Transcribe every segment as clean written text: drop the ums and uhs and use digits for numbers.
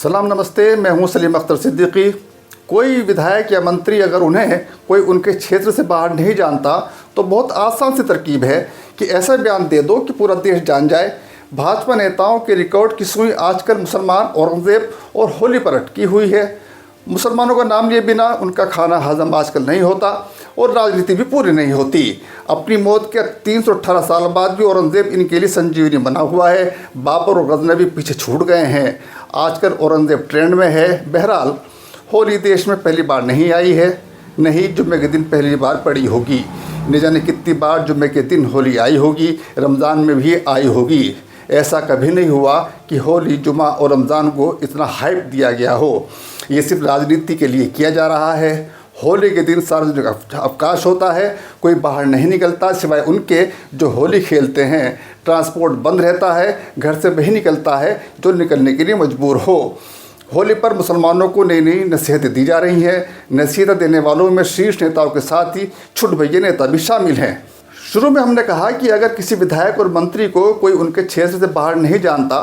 सलाम नमस्ते, मैं हूं सलीम अख्तर सिद्दीकी। कोई विधायक या मंत्री अगर उन्हें कोई उनके क्षेत्र से बाहर नहीं जानता तो बहुत आसान सी तरकीब है कि ऐसा बयान दे दो कि पूरा देश जान जाए। भाजपा नेताओं के रिकॉर्ड की सुई आजकल मुसलमान औरंगजेब और होली पर अटकी हुई है। मुसलमानों का नाम लिए बिना उनका खाना हजम आजकल नहीं होता और राजनीति भी पूरी नहीं होती। अपनी मौत के 318 साल बाद भी औरंगजेब इनके लिए संजीवनी बना हुआ है। बाबर और गजनवी पीछे छूट गए हैं। आजकल औरंगजेब ट्रेंड में है। बहरहाल होली देश में पहली बार नहीं आई है, नहीं जुम्मे के दिन पहली बार पड़ी होगी। न जाने कितनी बार जुम्मे के दिन होली आई होगी, रमज़ान में भी आई होगी। ऐसा कभी नहीं हुआ कि होली, जुमा और रमज़ान को इतना हाइप दिया गया हो। ये सिर्फ राजनीति के लिए किया जा रहा है। होली के दिन सार्वजनिक अवकाश होता है, कोई बाहर नहीं निकलता सिवाय उनके जो होली खेलते हैं। ट्रांसपोर्ट बंद रहता है, घर से वही निकलता है जो निकलने के लिए मजबूर हो। होली पर मुसलमानों को नई नई नसीहतें दी जा रही हैं। नसीहत देने वालों में शीर्ष नेताओं के साथ ही छुटभैये नेता भी शामिल हैं। शुरू में हमने कहा कि अगर किसी विधायक और मंत्री को कोई उनके क्षेत्र से बाहर नहीं जानता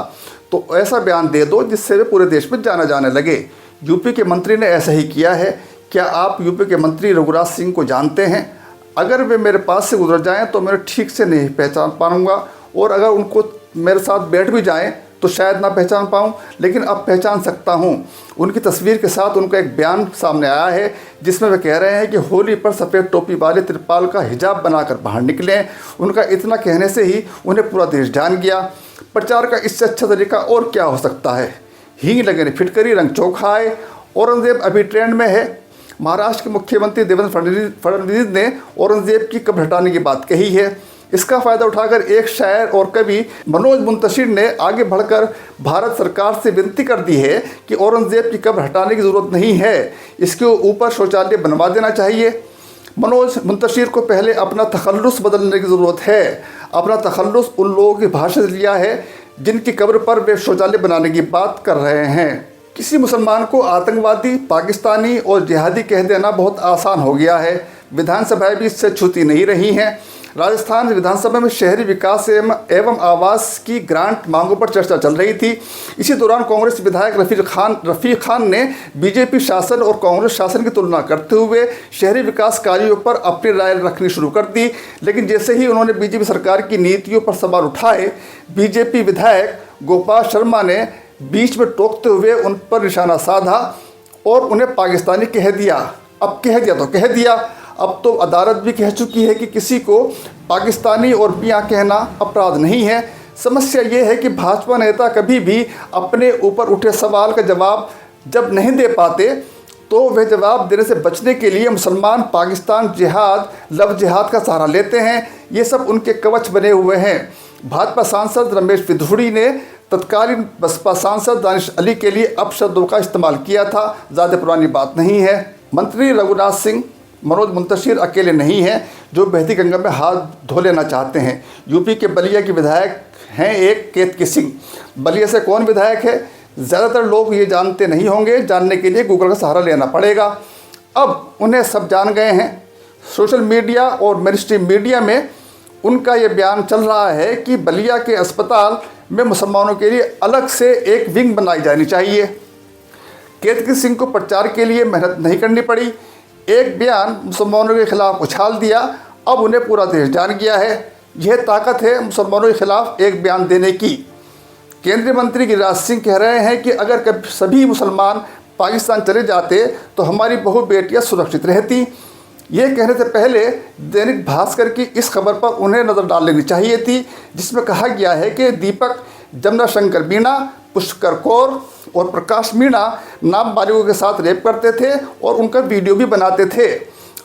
तो ऐसा बयान दे दो जिससे वे पूरे देश में जाना जाने लगे। यूपी के मंत्री ने ऐसा ही किया है। क्या आप यूपी के मंत्री रघुराज सिंह को जानते हैं? अगर वे मेरे पास से गुजर जाएं तो मैं ठीक से नहीं पहचान पाऊंगा, और अगर उनको मेरे साथ बैठ भी जाएं तो शायद ना पहचान पाऊं, लेकिन अब पहचान सकता हूं। उनकी तस्वीर के साथ उनका एक बयान सामने आया है जिसमें वे कह रहे हैं कि होली पर सफ़ेद टोपी वाले तिरपाल का हिजाब बनाकर बाहर निकलें। उनका इतना कहने से ही उन्हें पूरा देश जान गया। प्रचार का इससे अच्छा तरीका और क्या हो सकता है? हींग लगे फिटकरी रंग चोखा आए। औरंगजेब अभी ट्रेंड में है। महाराष्ट्र के मुख्यमंत्री देवेंद्र फडणवीस ने औरंगजेब की कब्र हटाने की बात कही है। इसका फ़ायदा उठाकर एक शायर और कवि मनोज मुंतशिर ने आगे बढ़कर भारत सरकार से विनती कर दी है कि औरंगजेब की कब्र हटाने की ज़रूरत नहीं है, इसके ऊपर शौचालय बनवा देना चाहिए। मनोज मुंतशिर को पहले अपना तखल्लुस बदलने की ज़रूरत है। अपना तखल्लुस उन लोगों की भाषा से लिया है जिनकी कब्र पर वे शौचालय बनाने की बात कर रहे हैं। किसी मुसलमान को आतंकवादी, पाकिस्तानी और जिहादी कह देना बहुत आसान हो गया है। विधानसभाएं भी इससे छूती नहीं रही हैं। राजस्थान विधानसभा में शहरी विकास एवं आवास की ग्रांट मांगों पर चर्चा चल रही थी। इसी दौरान कांग्रेस विधायक रफ़ीक खान ने बीजेपी शासन और कांग्रेस शासन की तुलना करते हुए शहरी विकास कार्यों पर अपनी राय रखनी शुरू कर दी। लेकिन जैसे ही उन्होंने बीजेपी सरकार की नीतियों पर सवाल उठाए, बीजेपी विधायक गोपाल शर्मा ने बीच में टोकते हुए उन पर निशाना साधा और उन्हें पाकिस्तानी कह दिया। अब कह दिया तो कह दिया, अब तो अदालत भी कह चुकी है कि किसी को पाकिस्तानी और मियाँ कहना अपराध नहीं है। समस्या ये है कि भाजपा नेता कभी भी अपने ऊपर उठे सवाल का जवाब जब नहीं दे पाते तो वे जवाब देने से बचने के लिए मुसलमान, पाकिस्तान, जिहाद, लव जिहाद का सहारा लेते हैं। ये सब उनके कवच बने हुए हैं। भाजपा सांसद रमेश विधुड़ी ने तत्कालीन बसपा सांसद दानिश अली के लिए अपशब्दों का इस्तेमाल किया था। ज़्यादा पुरानी बात नहीं है। मंत्री रघुराज सिंह, मनोज मुंतशिर अकेले नहीं हैं जो बहती गंगा में हाथ धो लेना चाहते हैं। यूपी के बलिया के विधायक हैं एक केतकी सिंह। बलिया से कौन विधायक है ज़्यादातर लोग ये जानते नहीं होंगे। जानने के लिए गूगल का सहारा लेना पड़ेगा। अब उन्हें सब जान गए हैं। सोशल मीडिया और मेनस्ट्रीम मीडिया में उनका ये बयान चल रहा है कि बलिया के अस्पताल में मुसलमानों के लिए अलग से एक विंग बनाई जानी चाहिए। केतकी सिंह को प्रचार के लिए मेहनत नहीं करनी पड़ी। एक बयान मुसलमानों के खिलाफ उछाल दिया, अब उन्हें पूरा देश जान गया है। यह ताकत है मुसलमानों के खिलाफ एक बयान देने की। केंद्रीय मंत्री गिरिराज सिंह कह रहे हैं कि अगर कभी सभी मुसलमान पाकिस्तान चले जाते तो हमारी बहु बेटियाँ सुरक्षित रहती। ये कहने से पहले दैनिक भास्कर की इस खबर पर उन्हें नज़र डाल लेनी चाहिए थी, जिसमें कहा गया है कि दीपक, जमुना शंकर मीणा, पुष्कर कौर और प्रकाश मीणा नाबालिगों के साथ रेप करते थे और उनका वीडियो भी बनाते थे।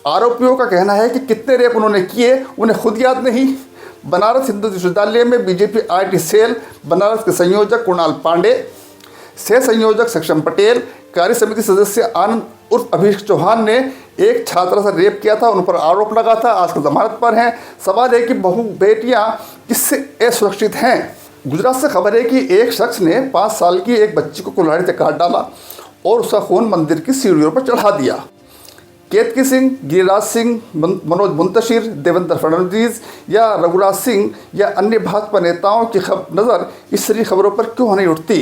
आरोपियों का कहना है कि कितने रेप उन्होंने किए उन्हें खुद याद नहीं। बनारस हिंदू विश्वविद्यालय में बीजेपी IT सेल बनारस के संयोजक कुणाल पांडे, सह संयोजक सक्षम पटेल, कार्य समिति सदस्य आनंद उर्फ अभिषेक चौहान ने एक छात्रा से रेप किया था। उन पर आरोप लगा था। आजकल जमानत पर हैं। सवाल है कि बहु बेटियां किससे असुरक्षित हैं। गुजरात से खबर है कि एक शख्स ने 5 साल की एक बच्ची को कुल्हाड़ी से काट डाला और उसका खून मंदिर की सीढ़ियों पर चढ़ा दिया। केतकी सिंह, गिरिराज सिंह, मनोज मुंतशिर, देवेंद्र फडणवीस या रघुराज सिंह या अन्य भाजपा नेताओं की नज़र इस तरह खबरों पर क्यों नहीं उठती?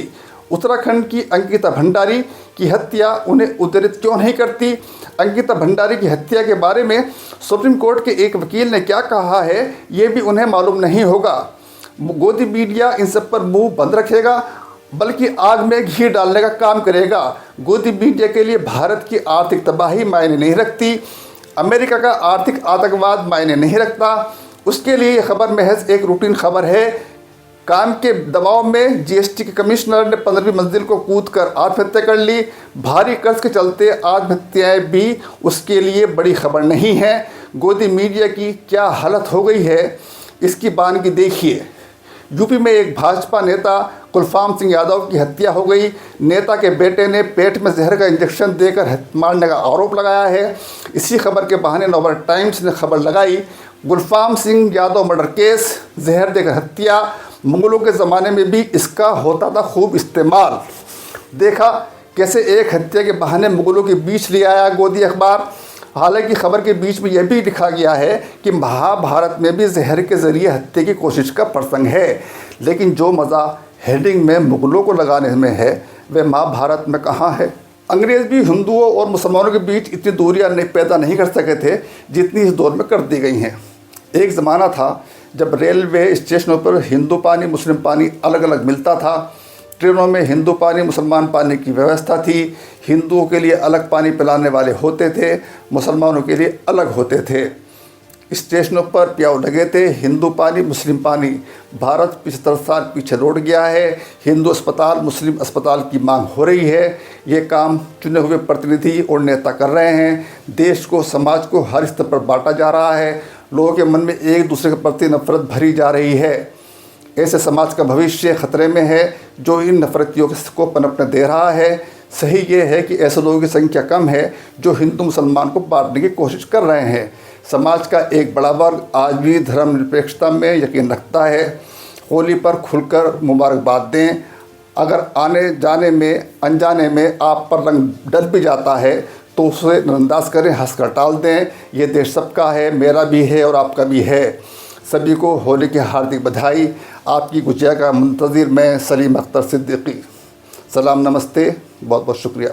उत्तराखंड की अंकिता भंडारी की हत्या उन्हें उद्धृत क्यों नहीं करती? अंकिता भंडारी की हत्या के बारे में सुप्रीम कोर्ट के एक वकील ने क्या कहा है, ये भी उन्हें मालूम नहीं होगा। गोदी मीडिया इन सब पर मुंह बंद रखेगा, बल्कि आग में घी डालने का काम करेगा। गोदी मीडिया के लिए भारत की आर्थिक तबाही मायने नहीं रखती, अमेरिका का आर्थिक आतंकवाद मायने नहीं रखता। उसके लिए यह खबर महज एक रूटीन खबर है। काम के दबाव में जीएसटी के कमिश्नर ने 15वीं मंजिल को कूदकर आत्महत्या कर ली। भारी कर्ज के चलते आत्महत्याएं भी उसके लिए बड़ी खबर नहीं है। गोदी मीडिया की क्या हालत हो गई है, इसकी बानगी देखिए। यूपी में एक भाजपा नेता कुलफाम सिंह यादव की हत्या हो गई। नेता के बेटे ने पेट में जहर का इंजेक्शन देकर मारने का आरोप लगाया है। इसी खबर के बहाने नवभारत टाइम्स ने खबर लगाई, गुलफाम सिंह यादव मर्डर केस, जहर देकर हत्या। मुगलों के ज़माने में भी इसका होता था खूब इस्तेमाल। देखा कैसे एक हत्या के बहाने मुगलों के बीच ले आया गोदी अखबार। हालांकि खबर के बीच में यह भी लिखा गया है कि महाभारत में भी जहर के ज़रिए हत्या की कोशिश का प्रसंग है, लेकिन जो मज़ा हेडिंग में मुगलों को लगाने में है वह महाभारत में कहाँ है? अंग्रेज़ भी हिंदुओं और मुसलमानों के बीच इतनी दूरियां पैदा नहीं कर सके थे जितनी इस दौर में कर दी गई हैं। एक ज़माना था जब रेलवे स्टेशनों पर हिंदू पानी मुस्लिम पानी अलग अलग मिलता था। ट्रेनों में हिंदू पानी मुसलमान पानी की व्यवस्था थी। हिंदुओं के लिए अलग पानी पिलाने वाले होते थे, मुसलमानों के लिए अलग होते थे। स्टेशनों पर प्याऊ लगे थे, हिंदू पानी मुस्लिम पानी। भारत 75 साल पीछे लौट गया है। हिंदू अस्पताल मुस्लिम अस्पताल की मांग हो रही है। ये काम चुने हुए प्रतिनिधि और नेता कर रहे हैं। देश को समाज को हर स्तर पर बांटा जा रहा है। लोगों के मन में एक दूसरे के प्रति नफरत भरी जा रही है। ऐसे समाज का भविष्य खतरे में है जो इन नफरतियों को पनपने दे रहा है। सही ये है कि ऐसे लोगों की संख्या कम है जो हिंदू मुसलमान को बांटने की कोशिश कर रहे हैं। समाज का एक बड़ा वर्ग आज भी धर्मनिरपेक्षता में यकीन रखता है। होली पर खुलकर मुबारकबाद दें। अगर आने जाने में अनजाने में आप पर रंग डल भी जाता है तो उसे नज़रअंदाज करें, हंसकर टाल दें। ये देश सबका है, मेरा भी है और आपका भी है। सभी को होली की हार्दिक बधाई। आपकी गुजिया का मुंतज़िर मैं सलीम अख्तर सिद्दीकी। सलाम, नमस्ते, बहुत बहुत शुक्रिया।